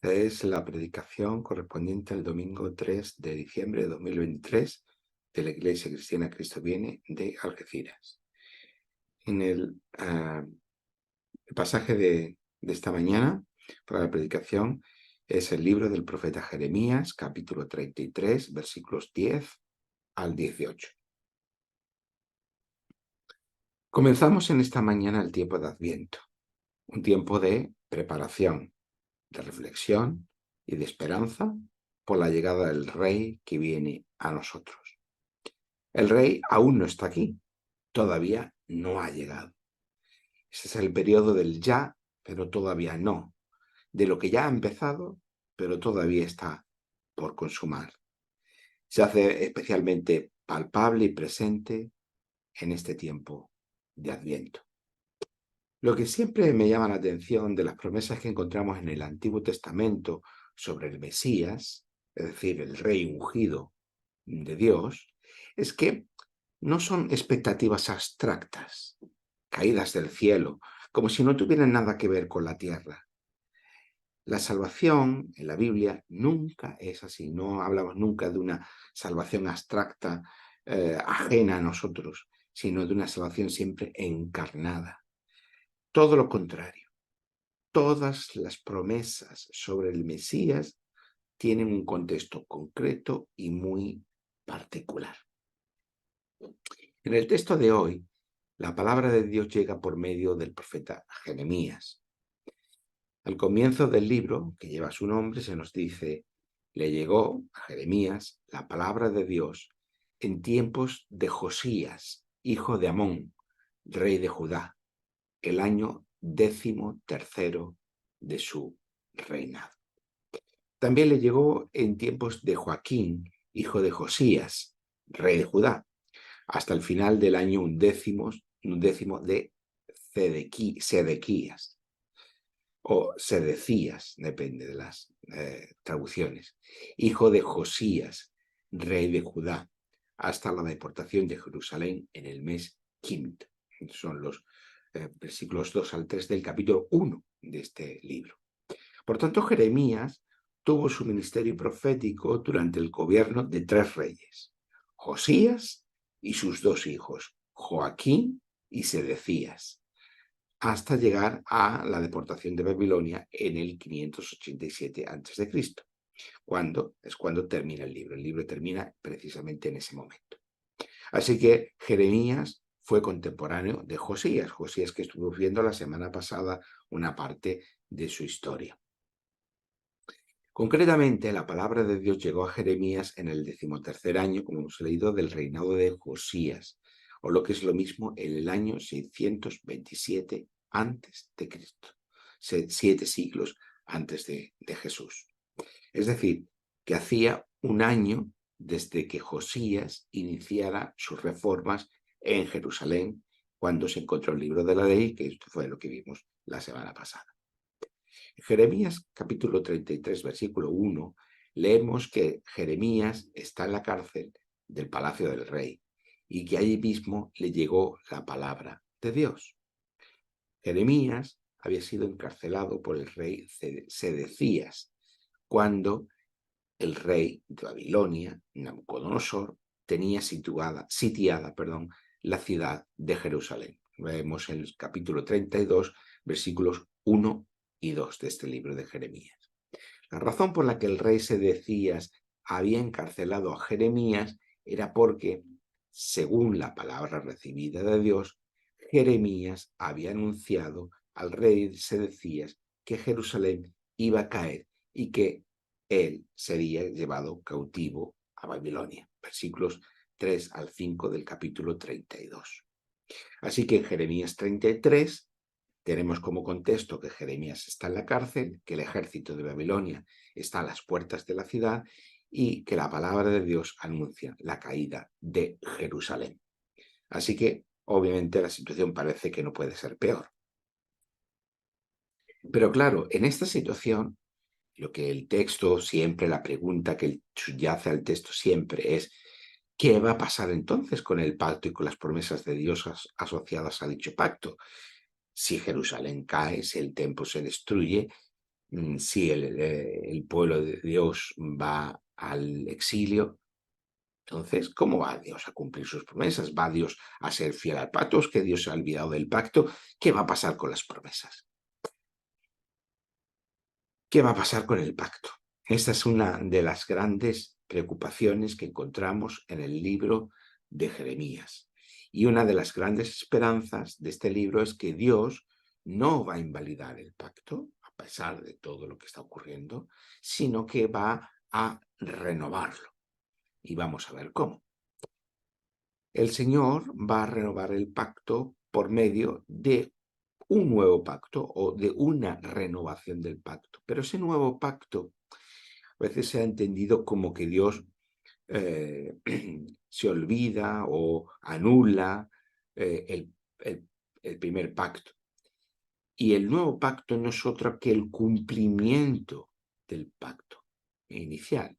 Es la predicación correspondiente al domingo 3 de diciembre de 2023 de la Iglesia Cristiana Cristo Viene de Algeciras. En el pasaje de esta mañana para la predicación es el libro del profeta Jeremías, capítulo 33, versículos 10 al 18. Comenzamos en esta mañana el tiempo de Adviento, un tiempo de preparación, de reflexión y de esperanza por la llegada del Rey que viene a nosotros. El Rey aún no está aquí, todavía no ha llegado. Ese es el periodo del ya, pero todavía no, de lo que ya ha empezado, pero todavía está por consumar. Se hace especialmente palpable y presente en este tiempo de Adviento. Lo que siempre me llama la atención de las promesas que encontramos en el Antiguo Testamento sobre el Mesías, es decir, el Rey ungido de Dios, es que no son expectativas abstractas, caídas del cielo, como si no tuvieran nada que ver con la tierra. La salvación en la Biblia nunca es así, no hablamos nunca de una salvación abstracta, ajena a nosotros, sino de una salvación siempre encarnada. Todo lo contrario. Todas las promesas sobre el Mesías tienen un contexto concreto y muy particular. En el texto de hoy, la palabra de Dios llega por medio del profeta Jeremías. Al comienzo del libro, que lleva su nombre, se nos dice: le llegó a Jeremías la palabra de Dios en tiempos de Josías, hijo de Amón, rey de Judá, el año 13º de su reinado. También le llegó en tiempos de Joaquín, hijo de Josías, rey de Judá, hasta el final del año undécimo de Sedequías, o Sedecías, depende de las traducciones, hijo de Josías, rey de Judá, hasta la deportación de Jerusalén en el mes quinto. Son los versículos 2 al 3 del capítulo 1 de este libro. Por tanto, Jeremías tuvo su ministerio profético durante el gobierno de 3 reyes: Josías y sus 2 hijos, Joaquín y Sedecías, hasta llegar a la deportación de Babilonia en el 587 a.C., cuando termina el libro. El libro termina precisamente en ese momento. Así que Jeremías fue contemporáneo de Josías, que estuvimos viendo la semana pasada una parte de su historia. Concretamente, la palabra de Dios llegó a Jeremías en el 13º año, como hemos leído, del reinado de Josías, o lo que es lo mismo, en el año 627 antes de Cristo, 7 siglos antes de Jesús. Es decir, que hacía un año desde que Josías iniciara sus reformas en Jerusalén, cuando se encontró el libro de la ley, que esto fue lo que vimos la semana pasada. En Jeremías capítulo 33, versículo 1, leemos que Jeremías está en la cárcel del palacio del rey y que allí mismo le llegó la palabra de Dios. Jeremías había sido encarcelado por el rey Sedecías cuando el rey de Babilonia, Nabucodonosor, tenía sitiada, la ciudad de Jerusalén. Vemos en el capítulo 32, versículos 1 y 2 de este libro de Jeremías. La razón por la que el rey Sedecías había encarcelado a Jeremías era porque, según la palabra recibida de Dios, Jeremías había anunciado al rey Sedecías que Jerusalén iba a caer y que él sería llevado cautivo a Babilonia. Versículos 3 al 5 del capítulo 32. Así que en Jeremías 33 tenemos como contexto que Jeremías está en la cárcel, que el ejército de Babilonia está a las puertas de la ciudad y que la palabra de Dios anuncia la caída de Jerusalén. Así que, obviamente, la situación parece que no puede ser peor. Pero claro, en esta situación, lo que el texto siempre, la pregunta que subyace al texto siempre es: ¿qué va a pasar entonces con el pacto y con las promesas de Dios asociadas a dicho pacto? Si Jerusalén cae, si el templo se destruye, si el pueblo de Dios va al exilio, entonces, ¿cómo va Dios a cumplir sus promesas? ¿Va Dios a ser fiel al pacto? ¿Es que Dios se ha olvidado del pacto? ¿Qué va a pasar con las promesas? ¿Qué va a pasar con el pacto? Esta es una de las grandes preocupaciones que encontramos en el libro de Jeremías. Y una de las grandes esperanzas de este libro es que Dios no va a invalidar el pacto, a pesar de todo lo que está ocurriendo, sino que va a renovarlo. Y vamos a ver cómo. El Señor va a renovar el pacto por medio de un nuevo pacto o de una renovación del pacto. Pero ese nuevo pacto a veces se ha entendido como que Dios eh, se olvida o anula eh, el, el- el primer pacto. Y el nuevo pacto no es otro que el cumplimiento del pacto inicial,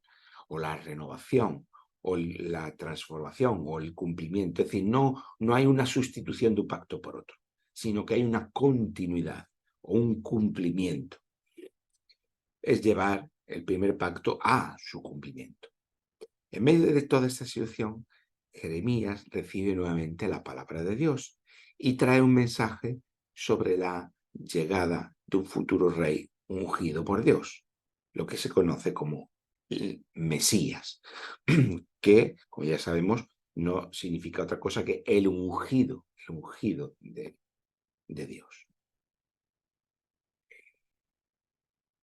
o la renovación, o la transformación, o el cumplimiento. Es decir, no hay una sustitución de un pacto por otro, sino que hay una continuidad o un cumplimiento. Es llevar el primer pacto a su cumplimiento. En medio de toda esta situación, Jeremías recibe nuevamente la palabra de Dios y trae un mensaje sobre la llegada de un futuro rey ungido por Dios, lo que se conoce como el Mesías, que, como ya sabemos, no significa otra cosa que el ungido de Dios.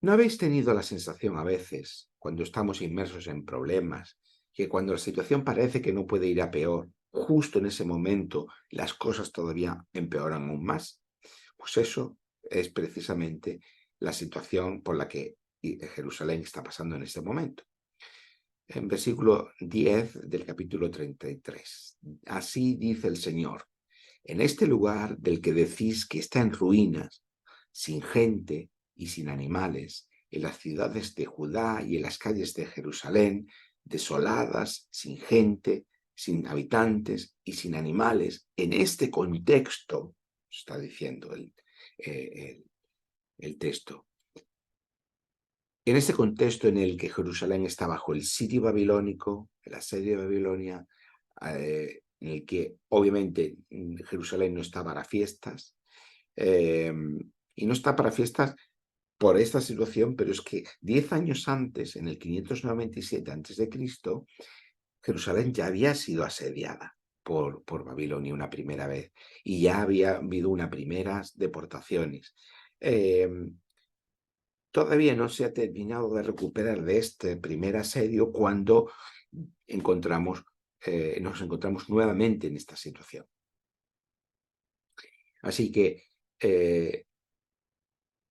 ¿No habéis tenido la sensación a veces, cuando estamos inmersos en problemas, que cuando la situación parece que no puede ir a peor, justo en ese momento las cosas todavía empeoran aún más? Pues eso es precisamente la situación por la que Jerusalén está pasando en este momento. En versículo 10 del capítulo 33. Así dice el Señor: en este lugar del que decís que está en ruinas, sin gente y sin animales, en las ciudades de Judá y en las calles de Jerusalén, desoladas, sin gente, sin habitantes y sin animales, en este contexto, está diciendo el texto, en este contexto en el que Jerusalén está bajo el sitio babilónico, el asedio de Babilonia, en el que obviamente Jerusalén no está para fiestas, y no está para fiestas por esta situación, pero es que 10 años antes, en el 597 a.C., Jerusalén ya había sido asediada por Babilonia una primera vez y ya había habido unas primeras deportaciones. Eh, Todavía no se ha terminado de recuperar de este primer asedio cuando nos encontramos nuevamente en esta situación. Así que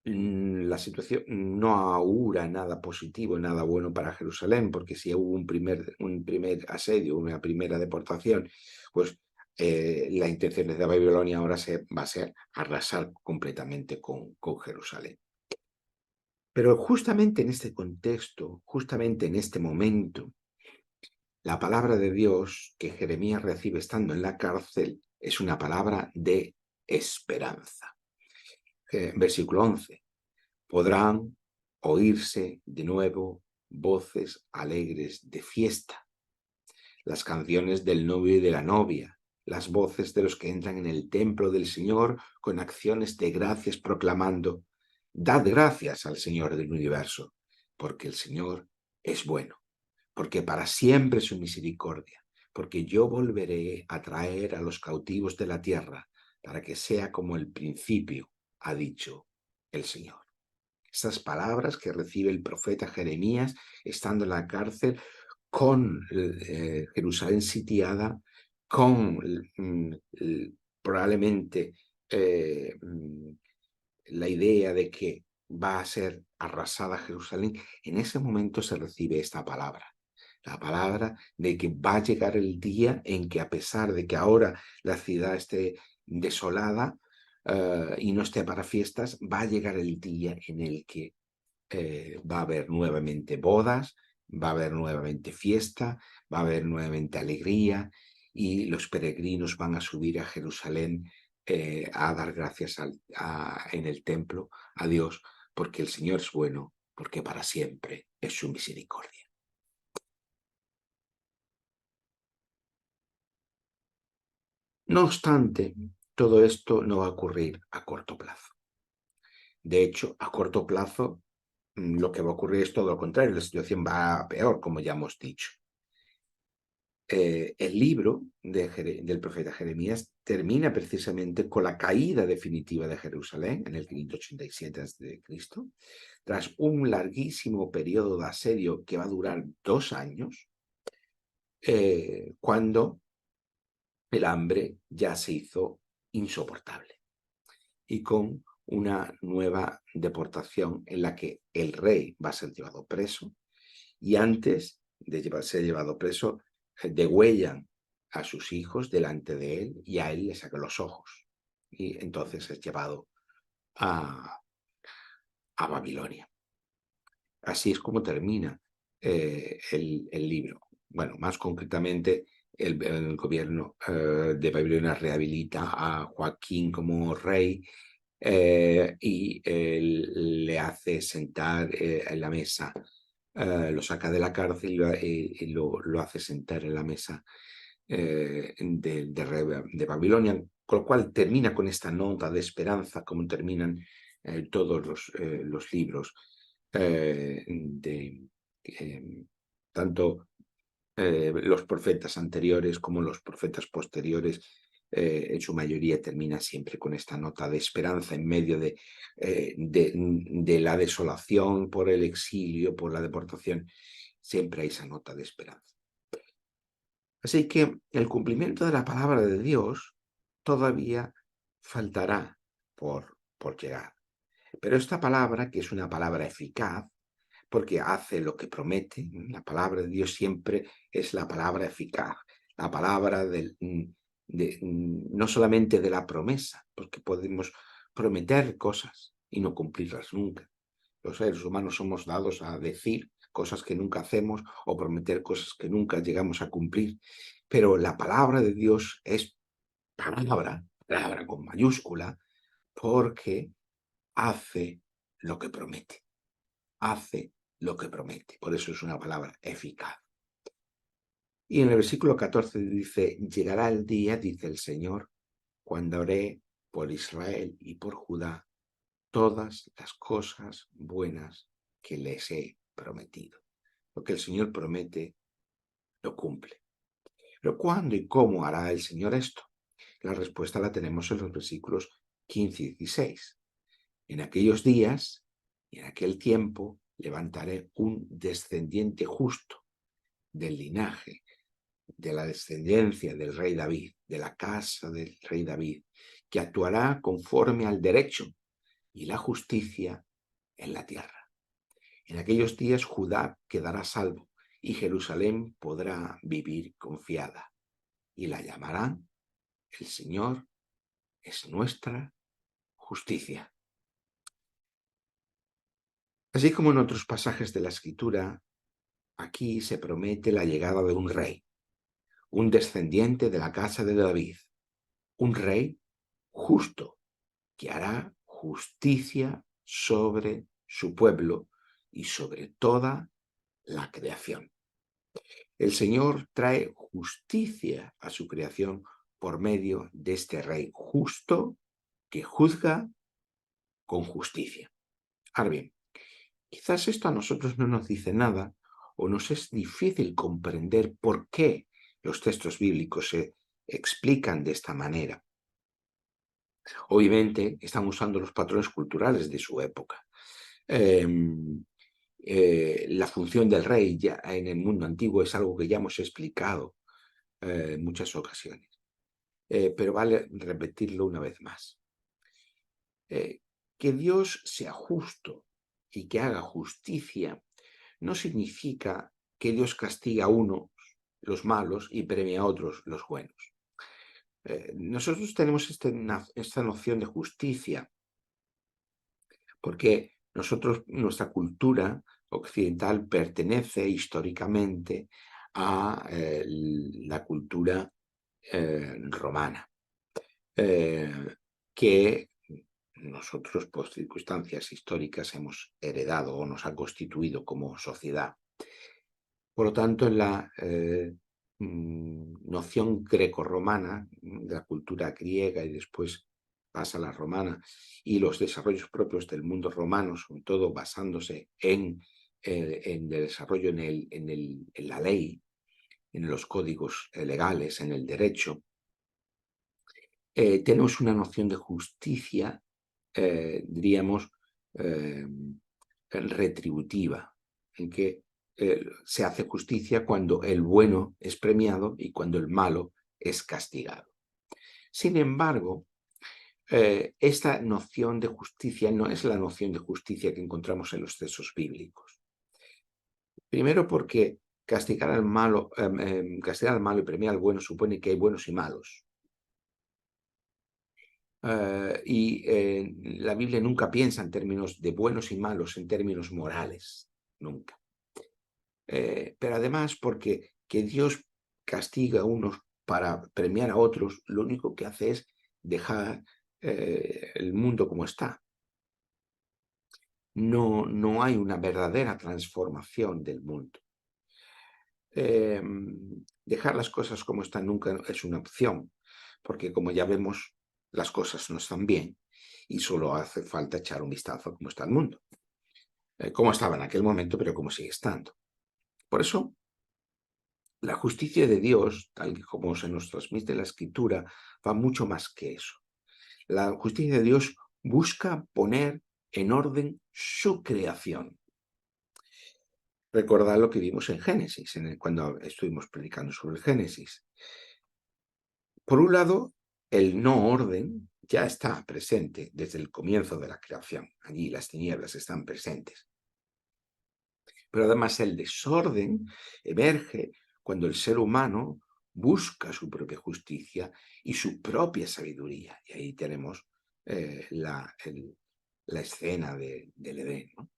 la situación no augura nada positivo, nada bueno para Jerusalén, porque si hubo un primer asedio, una primera deportación, pues la intención de Babilonia ahora va a ser arrasar completamente con Jerusalén. Pero justamente en este contexto, justamente en este momento, la palabra de Dios que Jeremías recibe estando en la cárcel es una palabra de esperanza. Versículo 11. Podrán oírse de nuevo voces alegres de fiesta, las canciones del novio y de la novia, las voces de los que entran en el templo del Señor con acciones de gracias proclamando: dad gracias al Señor del universo, porque el Señor es bueno, porque para siempre es su misericordia, porque yo volveré a traer a los cautivos de la tierra, para que sea como el principio, ha dicho el Señor. Estas palabras que recibe el profeta Jeremías estando en la cárcel, con Jerusalén sitiada, con probablemente la idea de que va a ser arrasada Jerusalén, en ese momento se recibe esta palabra. La palabra de que va a llegar el día en que, a pesar de que ahora la ciudad esté desolada y no esté para fiestas, va a llegar el día en el que va a haber nuevamente bodas, va a haber nuevamente fiesta, va a haber nuevamente alegría, y los peregrinos van a subir a Jerusalén a dar gracias en el templo a Dios, porque el Señor es bueno, porque para siempre es su misericordia. No obstante, todo esto no va a ocurrir a corto plazo. De hecho, a corto plazo, lo que va a ocurrir es todo lo contrario, la situación va a peor, como ya hemos dicho. El libro del profeta Jeremías termina precisamente con la caída definitiva de Jerusalén en el 587 a.C., tras un larguísimo periodo de asedio que va a durar 2 años, cuando el hambre ya se hizo insoportable y con una nueva deportación en la que el rey va a ser llevado preso y antes de ser llevado preso, degüellan a sus hijos delante de él y a él le sacan los ojos. Y entonces es llevado a Babilonia. Así es como termina el libro. Bueno, más concretamente, el gobierno de Babilonia rehabilita a Joaquín como rey y le hace sentar en la mesa, lo saca de la cárcel y lo hace sentar en la mesa de Babilonia, con lo cual termina con esta nota de esperanza, como terminan todos los libros de tanto los profetas anteriores como los profetas posteriores, en su mayoría termina siempre con esta nota de esperanza en medio de la desolación por el exilio, por la deportación, siempre hay esa nota de esperanza. Así que el cumplimiento de la palabra de Dios todavía faltará por llegar. Pero esta palabra, que es una palabra eficaz, porque hace lo que promete, la palabra de Dios siempre es la palabra eficaz, la palabra no solamente de la promesa, porque podemos prometer cosas y no cumplirlas nunca. Los seres humanos somos dados a decir cosas que nunca hacemos o prometer cosas que nunca llegamos a cumplir, pero la palabra de Dios es palabra con mayúscula, porque hace lo que promete, hace lo que promete. Por eso es una palabra eficaz. Y en el versículo 14 dice, llegará el día, dice el Señor, cuando haré por Israel y por Judá todas las cosas buenas que les he prometido. Lo que el Señor promete, lo cumple. Pero ¿cuándo y cómo hará el Señor esto? La respuesta la tenemos en los versículos 15 y 16. En aquellos días y en aquel tiempo levantaré un descendiente justo del linaje, de la descendencia del rey David, de la casa del rey David, que actuará conforme al derecho y la justicia en la tierra. En aquellos días Judá quedará salvo y Jerusalén podrá vivir confiada. Y la llamarán, el Señor es nuestra justicia. Así como en otros pasajes de la Escritura, aquí se promete la llegada de un rey, un descendiente de la casa de David, un rey justo que hará justicia sobre su pueblo y sobre toda la creación. El Señor trae justicia a su creación por medio de este rey justo que juzga con justicia. Ahora bien, quizás esto a nosotros no nos dice nada o nos es difícil comprender por qué los textos bíblicos se explican de esta manera. Obviamente están usando los patrones culturales de su época. La función del rey ya en el mundo antiguo es algo que ya hemos explicado en muchas ocasiones, pero vale repetirlo una vez más. Que Dios sea justo y que haga justicia no significa que Dios castiga a unos, los malos, y premia a otros, los buenos. Nosotros tenemos esta noción de justicia porque nuestra cultura occidental pertenece históricamente a la cultura romana, que nosotros por circunstancias históricas hemos heredado o nos ha constituido como sociedad. Por lo tanto, en la noción grecorromana, de la cultura griega y después pasa a la romana, y los desarrollos propios del mundo romano, sobre todo basándose en el desarrollo en la ley, en los códigos legales, en el derecho, tenemos una noción de justicia, diríamos, retributiva, en que se hace justicia cuando el bueno es premiado y cuando el malo es castigado. Sin embargo, esta noción de justicia no es la noción de justicia que encontramos en los textos bíblicos. Primero porque castigar al malo y premiar al bueno supone que hay buenos y malos. La Biblia nunca piensa en términos de buenos y malos, en términos morales, nunca. Pero además porque que Dios castiga a unos para premiar a otros, lo único que hace es dejar el mundo como está. No hay una verdadera transformación del mundo. Dejar las cosas como están nunca es una opción, porque como ya vemos, las cosas no están bien y solo hace falta echar un vistazo a cómo está el mundo. Cómo estaba en aquel momento, pero cómo sigue estando. Por eso, la justicia de Dios, tal como se nos transmite la Escritura, va mucho más que eso. La justicia de Dios busca poner en orden su creación. Recordad lo que vimos en Génesis, cuando estuvimos predicando sobre el Génesis. Por un lado, el no orden ya está presente desde el comienzo de la creación. Allí las tinieblas están presentes. Pero además el desorden emerge cuando el ser humano busca su propia justicia y su propia sabiduría. Y ahí tenemos la escena del Edén, ¿no?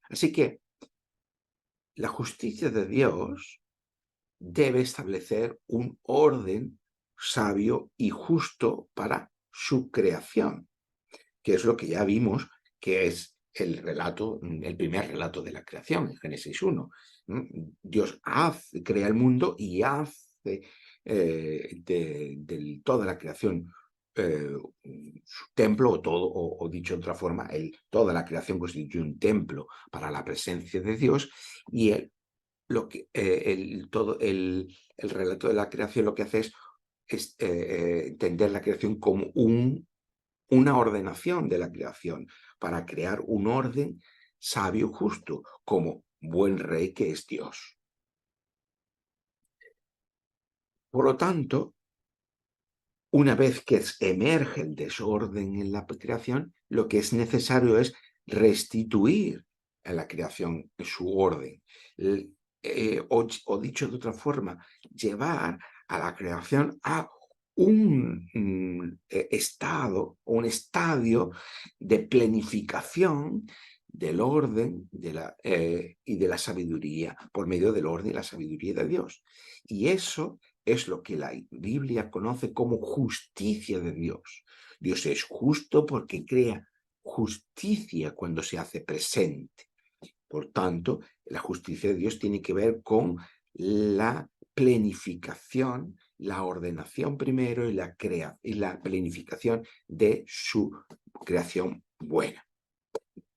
Así que la justicia de Dios debe establecer un orden sabio y justo para su creación, que es lo que ya vimos que es el primer relato de la creación, en Génesis 1. Dios crea el mundo y hace de toda la creación su templo, o dicho de otra forma, toda la creación constituye un templo para la presencia de Dios, y todo el relato de la creación lo que hace es entender la creación como una ordenación de la creación para crear un orden sabio, justo, como buen rey que es Dios. Por lo tanto, una vez que emerge el desorden en la creación, lo que es necesario es restituir a la creación su orden. O dicho de otra forma, llevar a la creación a un estado, un estadio de planificación del orden y de la sabiduría, por medio del orden y la sabiduría de Dios. Y eso es lo que la Biblia conoce como justicia de Dios. Dios es justo porque crea justicia cuando se hace presente. Por tanto, la justicia de Dios tiene que ver con la planificación, la ordenación primero y la planificación de su creación buena.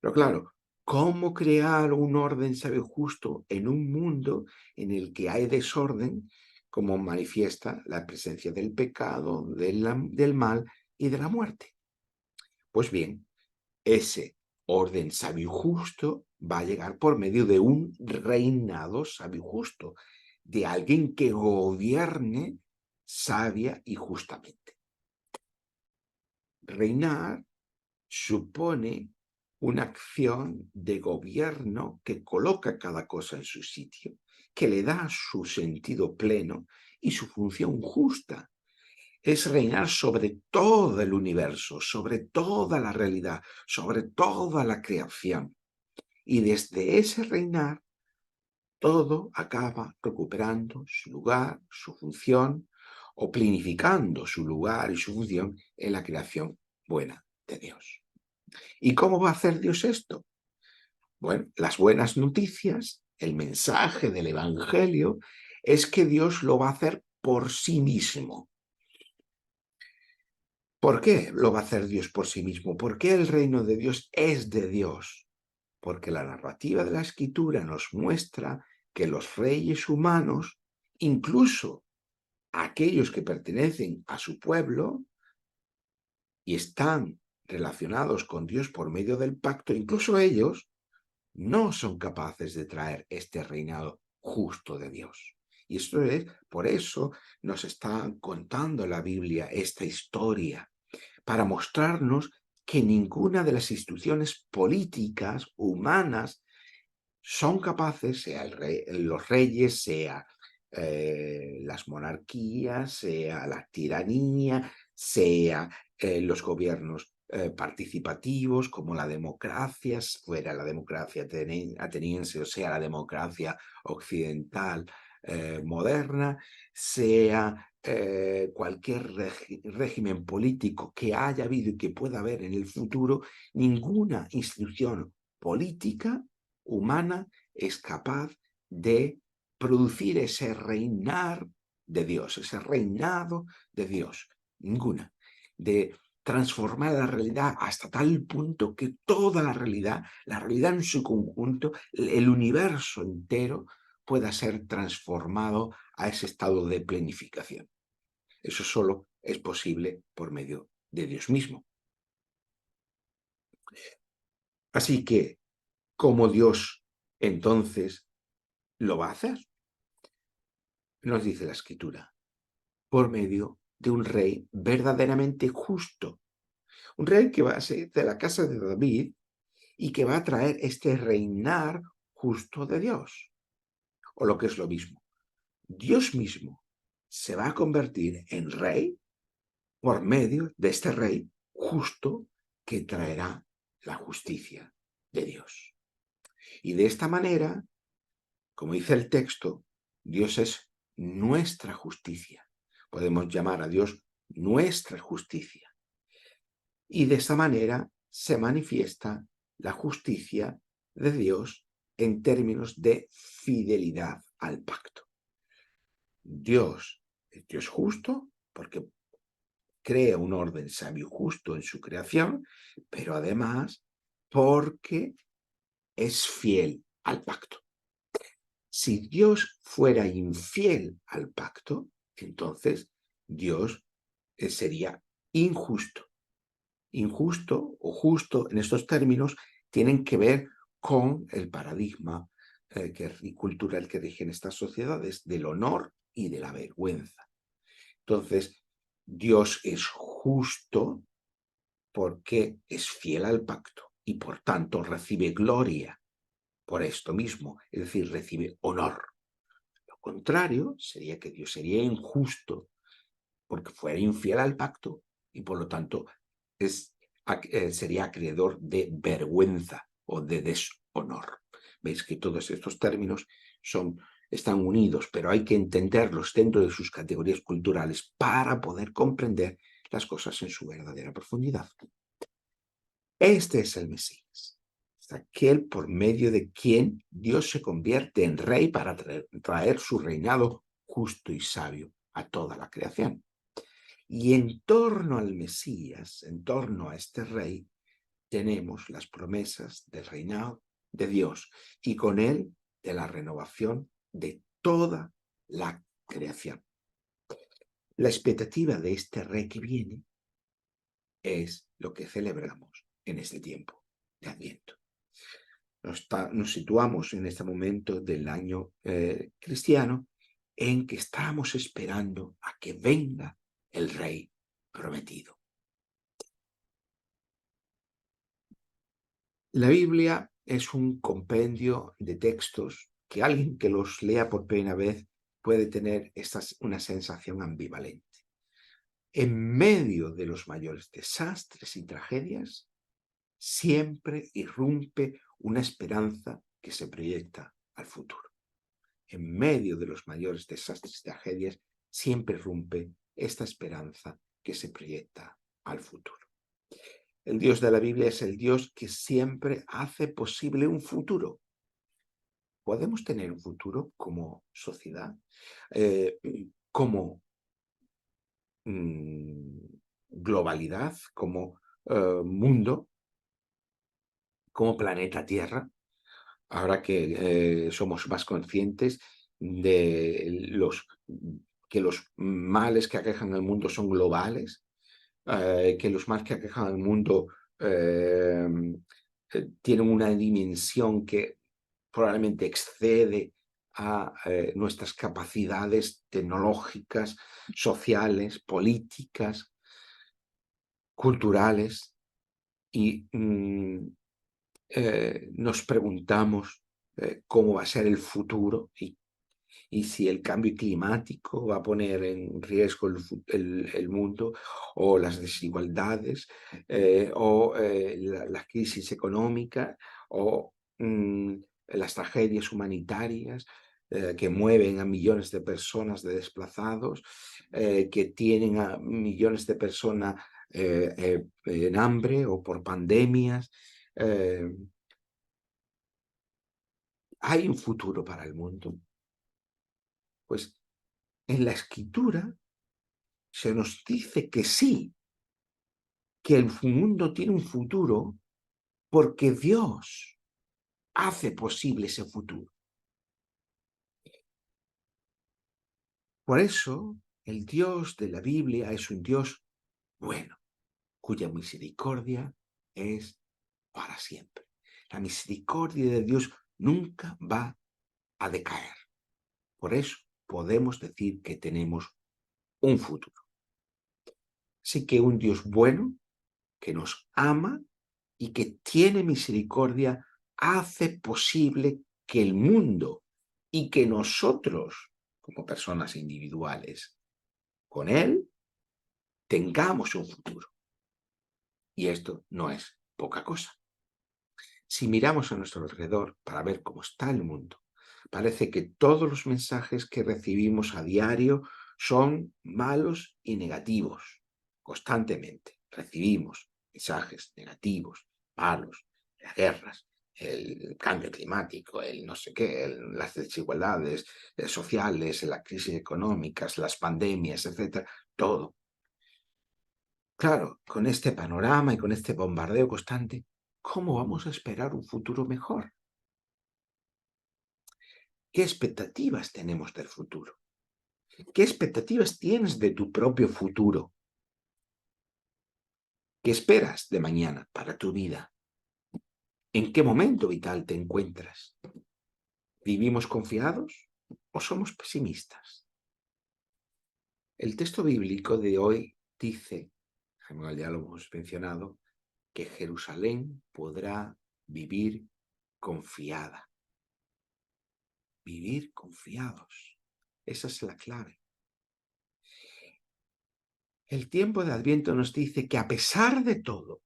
Pero claro, ¿cómo crear un orden sabio y justo en un mundo en el que hay desorden, como manifiesta la presencia del pecado, del mal y de la muerte? Pues bien, ese orden sabio y justo va a llegar por medio de un reinado sabio y justo, de alguien que gobierne sabia y justamente. Reinar supone una acción de gobierno que coloca cada cosa en su sitio, que le da su sentido pleno y su función justa. Es reinar sobre todo el universo, sobre toda la realidad, sobre toda la creación. Y desde ese reinar, todo acaba recuperando su lugar, su función, o planificando su lugar y su función en la creación buena de Dios. ¿Y cómo va a hacer Dios esto? Bueno, las buenas noticias, el mensaje del Evangelio, es que Dios lo va a hacer por sí mismo. ¿Por qué lo va a hacer Dios por sí mismo? ¿Por qué el reino de Dios es de Dios? Porque la narrativa de la Escritura nos muestra que los reyes humanos, incluso aquellos que pertenecen a su pueblo y están relacionados con Dios por medio del pacto, incluso ellos no son capaces de traer este reinado justo de Dios. Y esto es, por eso nos está contando la Biblia esta historia, para mostrarnos que ninguna de las instituciones políticas humanas son capaces, sea los reyes, sea las monarquías, sea la tiranía, sea los gobiernos participativos, como la democracia, fuera la democracia ateniense o sea la democracia occidental moderna, sea cualquier régimen político que haya habido y que pueda haber en el futuro, ninguna institución política humana es capaz de producir ese reinar de Dios, ese reinado de Dios. Ninguna. De transformar la realidad hasta tal punto que toda la realidad en su conjunto, el universo entero, pueda ser transformado a ese estado de plenificación. Eso solo es posible por medio de Dios mismo. Así que, ¿cómo Dios entonces lo va a hacer? Nos dice la Escritura, por medio de un rey verdaderamente justo, un rey que va a ser de la casa de David y que va a traer este reinar justo de Dios, o lo que es lo mismo. Dios mismo se va a convertir en rey por medio de este rey justo que traerá la justicia de Dios. Y de esta manera, como dice el texto, Dios es nuestra justicia. Podemos llamar a Dios nuestra justicia. Y de esta manera se manifiesta la justicia de Dios en términos de fidelidad al pacto. Dios es Dios justo porque crea un orden sabio justo en su creación, pero además porque es fiel al pacto. Si Dios fuera infiel al pacto, entonces Dios sería injusto. Injusto o justo en estos términos tienen que ver con el paradigma cultural que rige en estas sociedades del honor y de la vergüenza. Entonces, Dios es justo porque es fiel al pacto y por tanto recibe gloria por esto mismo, es decir, recibe honor. Lo contrario sería que Dios sería injusto porque fuera infiel al pacto y por lo tanto sería acreedor de vergüenza o de deshonor. Veis que todos estos términos están unidos, pero hay que entenderlos dentro de sus categorías culturales para poder comprender las cosas en su verdadera profundidad. Este es el Mesías. Es aquel por medio de quien Dios se convierte en rey para traer su reinado justo y sabio a toda la creación. Y en torno al Mesías, en torno a este rey, tenemos las promesas del reinado de Dios y con él de la renovación de toda la creación. La expectativa de este rey que viene es lo que celebramos en este tiempo de Adviento. Nos situamos en este momento del año cristiano en que estamos esperando a que venga el rey prometido. La Biblia es un compendio de textos que alguien que los lea por primera vez puede tener una sensación ambivalente. En medio de los mayores desastres y tragedias, siempre irrumpe una esperanza que se proyecta al futuro. En medio de los mayores desastres y tragedias, siempre irrumpe esta esperanza que se proyecta al futuro. El Dios de la Biblia es el Dios que siempre hace posible un futuro. ¿Podemos tener un futuro como sociedad? Eh, como globalidad, como mundo, como planeta Tierra, ahora que somos más conscientes de que los males que aquejan al mundo son globales, que los males que aquejan al mundo eh, tienen una dimensión que probablemente excede a nuestras capacidades tecnológicas, sociales, políticas, culturales, y nos preguntamos cómo va a ser el futuro y si el cambio climático va a poner en riesgo el mundo, o las desigualdades, o la crisis económica, o las tragedias humanitarias que mueven a millones de personas de desplazados, que tienen a millones de personas en hambre o por pandemias. eh, ¿Hay un futuro para el mundo? Pues en la escritura se nos dice que sí, que el mundo tiene un futuro porque Dios hace posible ese futuro. Por eso, el Dios de la Biblia es un Dios bueno, cuya misericordia es para siempre. La misericordia de Dios nunca va a decaer. Por eso podemos decir que tenemos un futuro. Así que un Dios bueno, que nos ama y que tiene misericordia, hace posible que el mundo y que nosotros, como personas individuales, con Él, tengamos un futuro. Y esto no es poca cosa. Si miramos a nuestro alrededor para ver cómo está el mundo, parece que todos los mensajes que recibimos a diario son malos y negativos. Constantemente recibimos mensajes negativos, malos, las guerras, el cambio climático, el no sé qué, las desigualdades sociales, las crisis económicas, las pandemias, etcétera, todo. Claro, con este panorama y con este bombardeo constante, ¿cómo vamos a esperar un futuro mejor? ¿Qué expectativas tenemos del futuro? ¿Qué expectativas tienes de tu propio futuro? ¿Qué esperas de mañana para tu vida? ¿En qué momento vital te encuentras? ¿Vivimos confiados o somos pesimistas? El texto bíblico de hoy dice, ya lo hemos mencionado, que Jerusalén podrá vivir confiada. Vivir confiados. Esa es la clave. El tiempo de Adviento nos dice que a pesar de todo,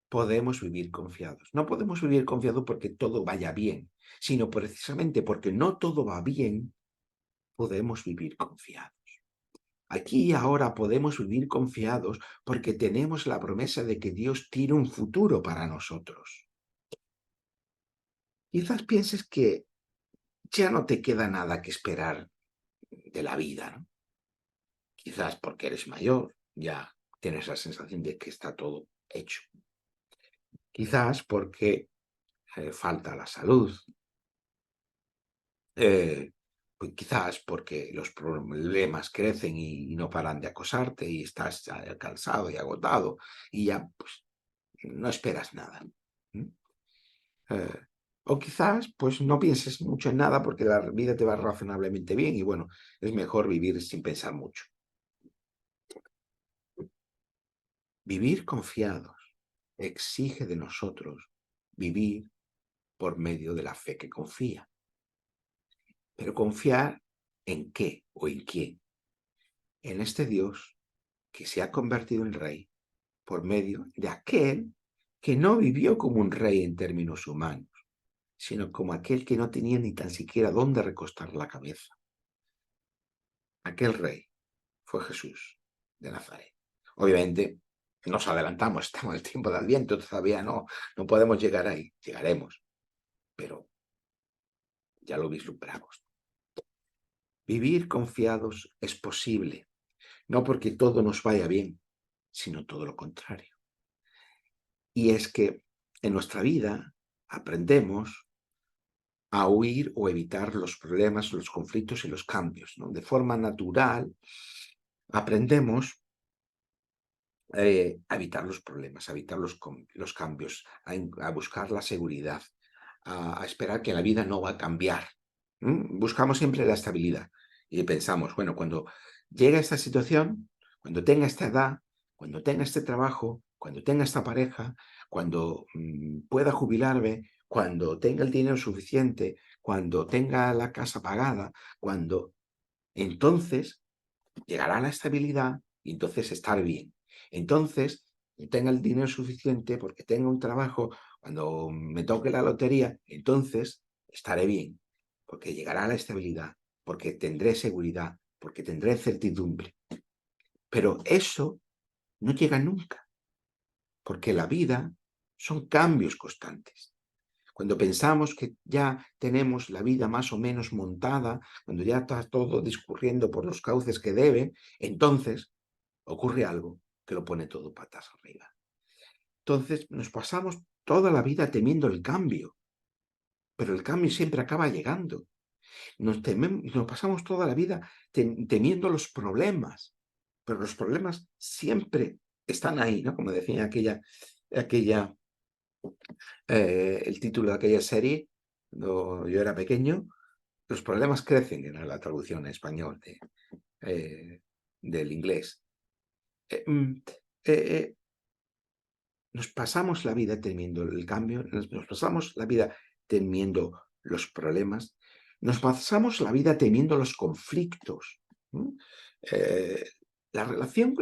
podemos vivir confiados. No podemos vivir confiados porque todo vaya bien, sino precisamente porque no todo va bien, podemos vivir confiados. Aquí y ahora podemos vivir confiados porque tenemos la promesa de que Dios tiene un futuro para nosotros. Quizás pienses que ya no te queda nada que esperar de la vida, ¿no? Quizás porque eres mayor, ya tienes la sensación de que está todo hecho. Quizás porque falta la salud, pues quizás porque los problemas crecen y no paran de acosarte y estás ya cansado y agotado y ya pues, no esperas nada. Eh, o quizás pues no pienses mucho en nada porque la vida te va razonablemente bien y bueno, es mejor vivir sin pensar mucho. Vivir confiados exige de nosotros vivir por medio de la fe que confía. Pero confiar ¿en qué o en quién? En este Dios que se ha convertido en rey por medio de aquel que no vivió como un rey en términos humanos, sino como aquel que no tenía ni tan siquiera dónde recostar la cabeza. Aquel rey fue Jesús de Nazaret. Obviamente, nos adelantamos, estamos en el tiempo de Adviento, todavía no podemos llegar ahí, llegaremos, pero ya lo vislumbramos. Vivir confiados es posible, no porque todo nos vaya bien, sino todo lo contrario. Y es que en nuestra vida aprendemos a huir o evitar los problemas, los conflictos y los cambios, ¿no? De forma natural aprendemos a evitar los problemas, a evitar los cambios, a buscar la seguridad, a esperar que la vida no va a cambiar. Buscamos siempre la estabilidad y pensamos, bueno, cuando llegue esta situación, cuando tenga esta edad, cuando tenga este trabajo, cuando tenga esta pareja, cuando pueda jubilarme, cuando tenga el dinero suficiente, cuando tenga la casa pagada, cuando entonces llegará la estabilidad y entonces estar bien. Entonces, tenga el dinero suficiente porque tenga un trabajo, cuando me toque la lotería, entonces estaré bien, porque llegará la estabilidad, porque tendré seguridad, porque tendré certidumbre. Pero eso no llega nunca, porque la vida son cambios constantes. Cuando pensamos que ya tenemos la vida más o menos montada, cuando ya está todo discurriendo por los cauces que debe, entonces ocurre algo que lo pone todo patas arriba. Entonces nos pasamos toda la vida temiendo el cambio, pero el cambio siempre acaba llegando. Nos pasamos toda la vida temiendo los problemas, pero los problemas siempre están ahí, ¿no? Como decía el título de aquella serie, cuando yo era pequeño, los problemas crecen, era la traducción en español del inglés. Eh, mm, eh, eh, Nos pasamos la vida temiendo el cambio, nos pasamos la vida temiendo los problemas, nos pasamos la vida temiendo los conflictos. ¿No? Eh, la relación,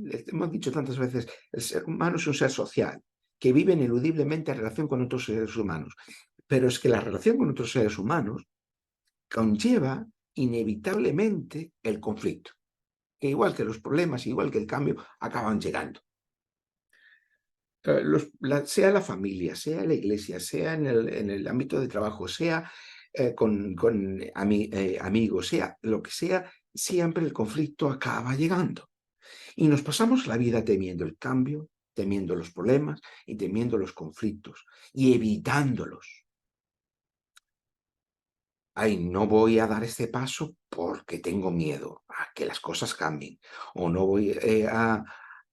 hemos dicho tantas veces, el ser humano es un ser social que vive ineludiblemente en relación con otros seres humanos. Pero es que la relación con otros seres humanos conlleva inevitablemente el conflicto, que igual que los problemas, igual que el cambio, acaban llegando. Sea la familia, sea la iglesia, sea en el ámbito de trabajo, sea con amigos, sea lo que sea, siempre el conflicto acaba llegando. Y nos pasamos la vida temiendo el cambio, temiendo los problemas y temiendo los conflictos y evitándolos. Ay, no voy a dar este paso porque tengo miedo a que las cosas cambien. O no voy a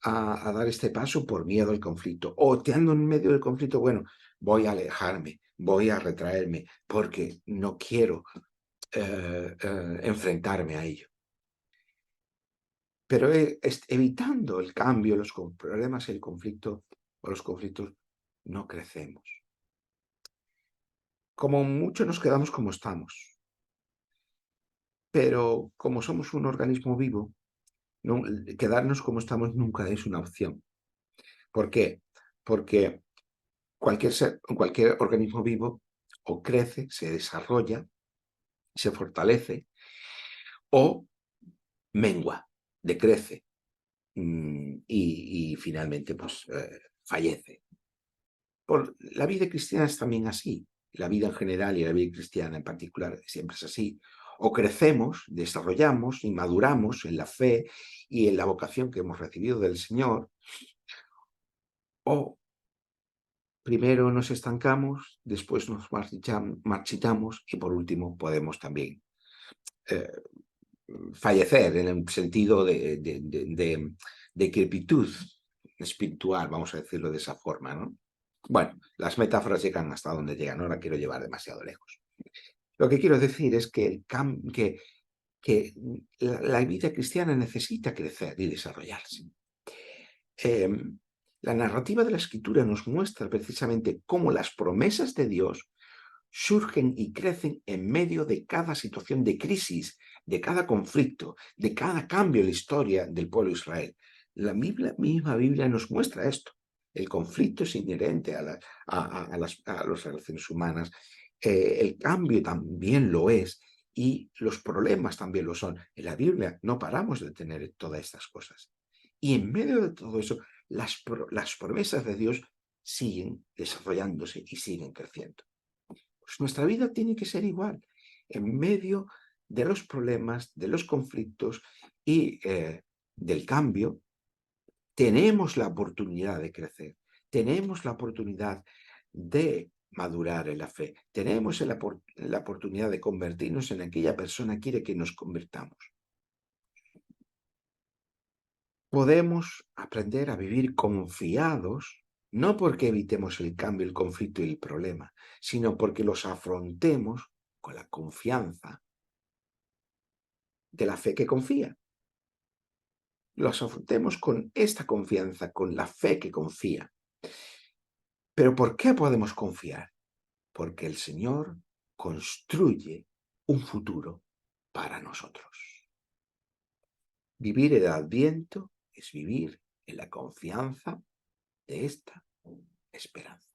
dar este paso por miedo al conflicto. O te ando en medio del conflicto, bueno, voy a alejarme, voy a retraerme porque no quiero enfrentarme a ello. Pero evitando el cambio, los problemas, el conflicto o los conflictos, no crecemos. Como mucho nos quedamos como estamos. Pero como somos un organismo vivo, no, quedarnos como estamos nunca es una opción. ¿Por qué? Porque cualquier organismo vivo o crece, se desarrolla, se fortalece o mengua, decrece y finalmente pues fallece. La vida cristiana es también así. La vida en general y la vida cristiana en particular siempre es así. O crecemos, desarrollamos y maduramos en la fe y en la vocación que hemos recibido del Señor, o primero nos estancamos, después nos marchitamos y por último podemos también eh, fallecer en el sentido de decrepitud espiritual, vamos a decirlo de esa forma, ¿no? Bueno, las metáforas llegan hasta donde llegan, no la quiero llevar demasiado lejos. Lo que quiero decir es que la vida cristiana necesita crecer y desarrollarse. La narrativa de la Escritura nos muestra precisamente cómo las promesas de Dios surgen y crecen en medio de cada situación de crisis, de cada conflicto, de cada cambio en la historia del pueblo de Israel. La misma Biblia nos muestra esto. El conflicto es inherente a las relaciones humanas. El cambio también lo es y los problemas también lo son. En la Biblia no paramos de tener todas estas cosas. Y en medio de todo eso, las promesas de Dios siguen desarrollándose y siguen creciendo. Pues nuestra vida tiene que ser igual, en medio de los problemas, de los conflictos y del cambio. Tenemos la oportunidad de crecer, tenemos la oportunidad de madurar en la fe, tenemos la oportunidad de convertirnos en aquella persona que quiere que nos convirtamos. Podemos aprender a vivir confiados, no porque evitemos el cambio, el conflicto y el problema, sino porque los afrontemos con la confianza de la fe que confía. Los afrontemos con esta confianza, con la fe que confía. ¿Pero por qué podemos confiar? Porque el Señor construye un futuro para nosotros. Vivir el Adviento es vivir en la confianza de esta esperanza.